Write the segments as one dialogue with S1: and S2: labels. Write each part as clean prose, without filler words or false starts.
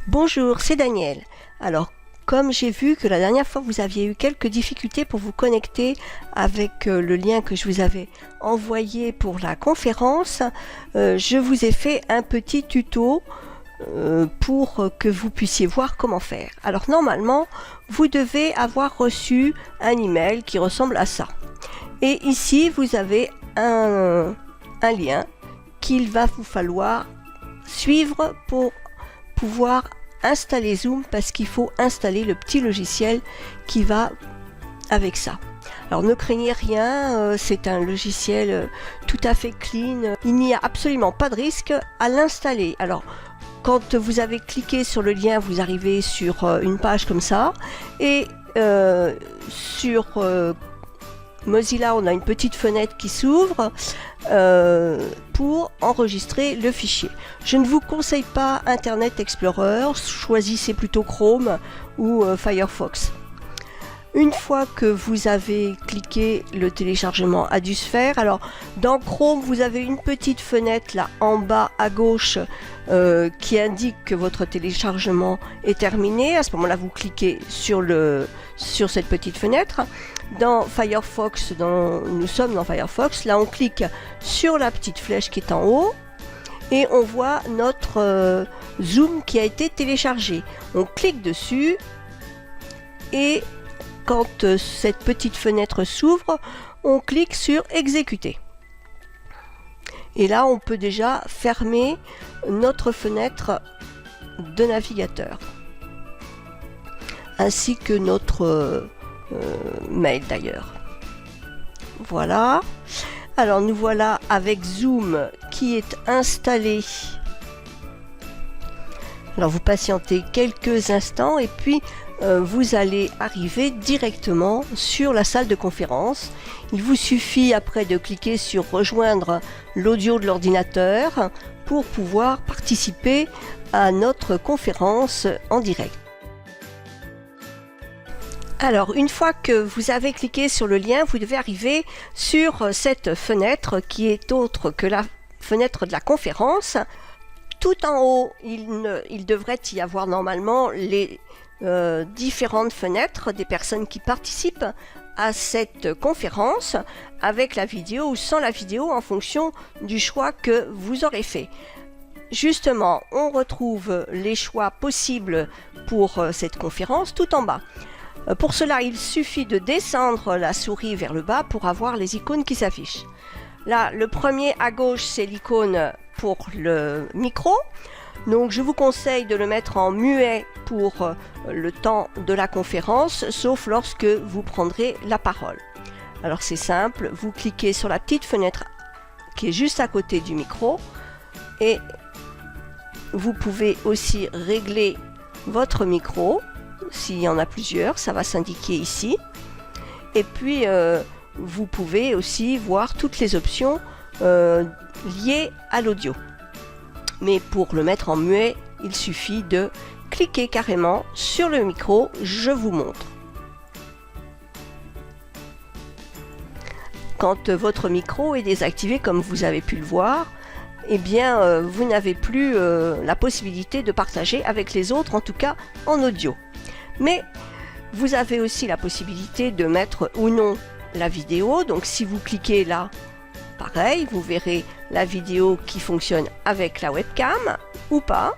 S1: Bonjour, c'est Daniel. Alors, comme j'ai vu que la dernière fois vous aviez eu quelques difficultés pour vous connecter avec le lien que je vous avais envoyé pour la conférence, je vous ai fait un petit tuto pour que vous puissiez voir comment faire. Alors normalement, vous devez avoir reçu un email qui ressemble à ça. Et ici, vous avez un lien qu'il va vous falloir suivre pour pouvoir installer Zoom, parce qu'il faut installer le petit logiciel qui va avec ça. Alors ne craignez rien, c'est un logiciel tout à fait clean, il n'y a absolument pas de risque à l'installer. Alors quand vous avez cliqué sur le lien, vous arrivez sur une page comme ça, et sur Mozilla, on a une petite fenêtre qui s'ouvre pour enregistrer le fichier. Je ne vous conseille pas Internet Explorer, choisissez plutôt Chrome ou Firefox. Une fois que vous avez cliqué, le téléchargement a dû se faire. Alors dans Chrome, vous avez une petite fenêtre là en bas à gauche qui indique que votre téléchargement est terminé. À ce moment-là, vous cliquez sur cette petite fenêtre. Dans Firefox, nous sommes dans Firefox, là on clique sur la petite flèche qui est en haut et on voit notre Zoom qui a été téléchargé. On clique dessus et quand cette petite fenêtre s'ouvre, on clique sur exécuter. Et là on peut déjà fermer notre fenêtre de navigateur ainsi que notre mail d'ailleurs. Voilà. Alors nous voilà avec Zoom qui est installé. Alors vous patientez quelques instants et puis vous allez arriver directement sur la salle de conférence. Il vous suffit après de cliquer sur rejoindre l'audio de l'ordinateur pour pouvoir participer à notre conférence en direct. Alors, une fois que vous avez cliqué sur le lien, vous devez arriver sur cette fenêtre qui est autre que la fenêtre de la conférence. Tout en haut, il devrait y avoir normalement les différentes fenêtres des personnes qui participent à cette conférence, avec la vidéo ou sans la vidéo en fonction du choix que vous aurez fait. Justement, on retrouve les choix possibles pour cette conférence tout en bas. Pour cela, il suffit de descendre la souris vers le bas pour avoir les icônes qui s'affichent. Là, le premier à gauche, c'est l'icône pour le micro. Donc, je vous conseille de le mettre en muet pour le temps de la conférence, sauf lorsque vous prendrez la parole. Alors, c'est simple, vous cliquez sur la petite fenêtre qui est juste à côté du micro et vous pouvez aussi régler votre micro. S'il y en a plusieurs, ça va s'indiquer ici. Et puis, vous pouvez aussi voir toutes les options liées à l'audio. Mais pour le mettre en muet, il suffit de cliquer carrément sur le micro. Je vous montre. Quand votre micro est désactivé, comme vous avez pu le voir, eh bien, vous n'avez plus la possibilité de partager avec les autres, en tout cas en audio. Mais vous avez aussi la possibilité de mettre ou non la vidéo. Donc si vous cliquez là, pareil, vous verrez la vidéo qui fonctionne avec la webcam ou pas.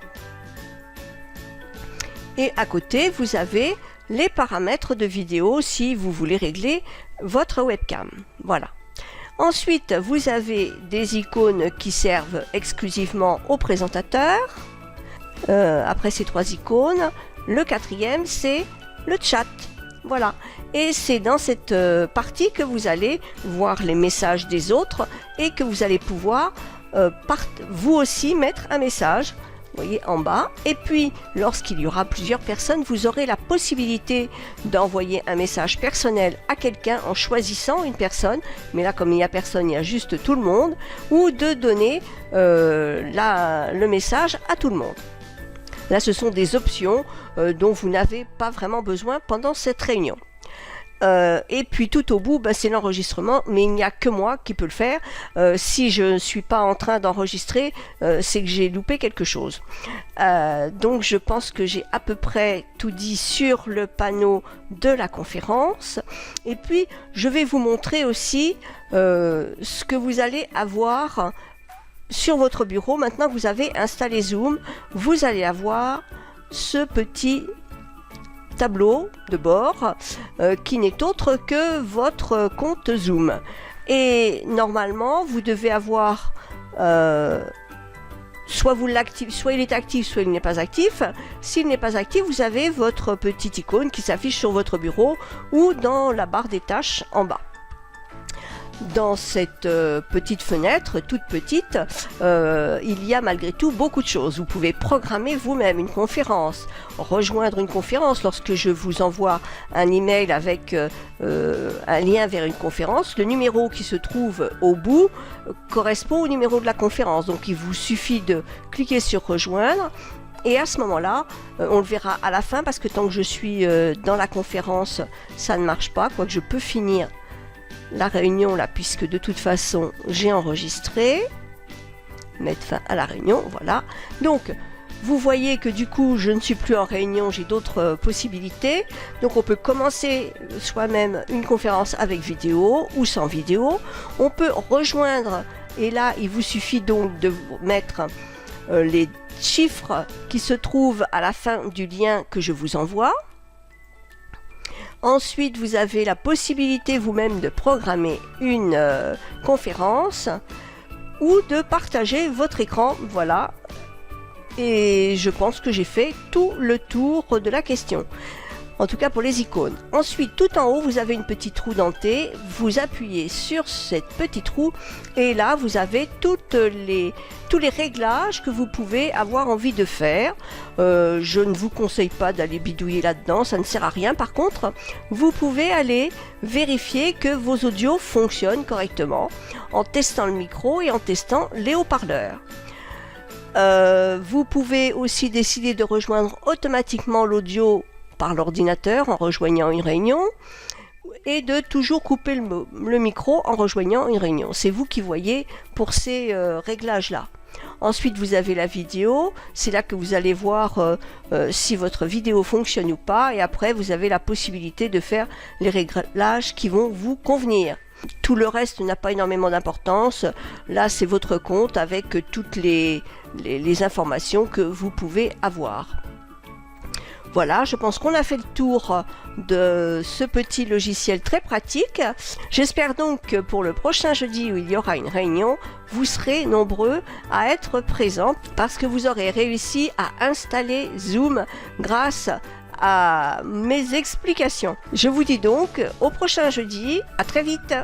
S1: Et à côté, vous avez les paramètres de vidéo si vous voulez régler votre webcam. Voilà. Ensuite, vous avez des icônes qui servent exclusivement aux présentateurs. Après ces trois icônes, le quatrième, c'est le chat. Voilà. Et c'est dans cette partie que vous allez voir les messages des autres et que vous allez pouvoir vous aussi mettre un message. Vous voyez en bas. Et puis, lorsqu'il y aura plusieurs personnes, vous aurez la possibilité d'envoyer un message personnel à quelqu'un en choisissant une personne. Mais là, comme il n'y a personne, il y a juste tout le monde. Ou de donner le message à tout le monde. Là, ce sont des options dont vous n'avez pas vraiment besoin pendant cette réunion. Et puis tout au bout, c'est l'enregistrement, mais il n'y a que moi qui peux le faire. Si je ne suis pas en train d'enregistrer, c'est que j'ai loupé quelque chose. Donc je pense que j'ai à peu près tout dit sur le panneau de la conférence. Et puis je vais vous montrer aussi ce que vous allez avoir sur votre bureau. Maintenant que vous avez installé Zoom, vous allez avoir ce petit tableau de bord qui n'est autre que votre compte Zoom. Et normalement, vous devez avoir soit vous l'activez, soit il est actif, soit il n'est pas actif. S'il n'est pas actif, vous avez votre petite icône qui s'affiche sur votre bureau ou dans la barre des tâches en bas. Dans cette petite fenêtre, toute petite, il y a malgré tout beaucoup de choses. Vous pouvez programmer vous-même une conférence, rejoindre une conférence lorsque je vous envoie un email avec un lien vers une conférence. Le numéro qui se trouve au bout correspond au numéro de la conférence. Donc il vous suffit de cliquer sur rejoindre. Et à ce moment-là, on le verra à la fin parce que tant que je suis dans la conférence, ça ne marche pas. Quoique je peux finir la réunion là, puisque de toute façon j'ai enregistré. Mettre fin à la réunion, voilà. Donc vous voyez que du coup je ne suis plus en réunion, j'ai d'autres possibilités. Donc on peut commencer soi-même une conférence avec vidéo ou sans vidéo. On peut rejoindre, et là il vous suffit donc de mettre les chiffres qui se trouvent à la fin du lien que je vous envoie. Ensuite, vous avez la possibilité vous-même de programmer une conférence ou de partager votre écran. Voilà. Et je pense que j'ai fait tout le tour de la question. En tout cas pour les icônes. Ensuite, tout en haut, vous avez une petite roue dentée. Vous appuyez sur cette petite roue et là, vous avez tous les réglages que vous pouvez avoir envie de faire. Je ne vous conseille pas d'aller bidouiller là-dedans, ça ne sert à rien. Par contre, vous pouvez aller vérifier que vos audios fonctionnent correctement en testant le micro et en testant les haut-parleurs. Vous pouvez aussi décider de rejoindre automatiquement l'audio par l'ordinateur en rejoignant une réunion et de toujours couper le micro en rejoignant une réunion. C'est vous qui voyez pour ces réglages-là. Ensuite, vous avez la vidéo. C'est là que vous allez voir si votre vidéo fonctionne ou pas. Et après, vous avez la possibilité de faire les réglages qui vont vous convenir. Tout le reste n'a pas énormément d'importance. Là, c'est votre compte avec toutes les informations que vous pouvez avoir. Voilà, je pense qu'on a fait le tour de ce petit logiciel très pratique. J'espère donc que pour le prochain jeudi où il y aura une réunion, vous serez nombreux à être présents parce que vous aurez réussi à installer Zoom grâce à mes explications. Je vous dis donc au prochain jeudi, à très vite.